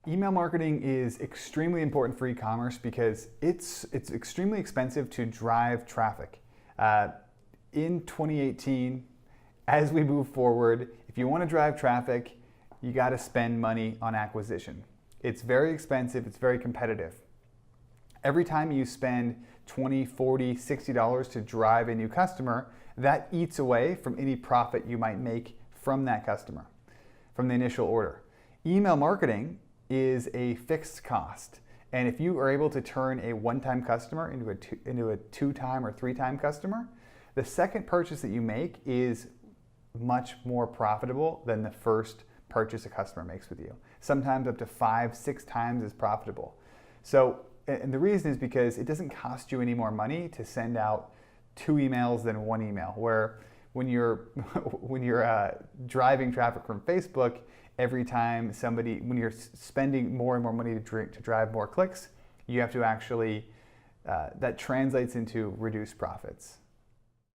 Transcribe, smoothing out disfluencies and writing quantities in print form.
Email marketing is extremely important for e-commerce because it's extremely expensive to drive traffic. In 2018, as we move forward, if you want to drive traffic, you got to spend money on acquisition. It's very expensive, it's very competitive. Every time you spend $20, $40, $60 to drive a new customer, that eats away from any profit you might make from that customer, from the initial order. Email marketing is a fixed cost. And if you are able to turn a one-time customer into a two-time or three-time customer, the second purchase that you make is much more profitable than the first purchase a customer makes with you. Sometimes up to 5, 6 times as profitable. So, and the reason is because it doesn't cost you any more money to send out 2 emails than 1 email, where when you're driving traffic from Facebook, every time when you're spending more and more money to drive more clicks, you have to actually, that translates into reduced profits.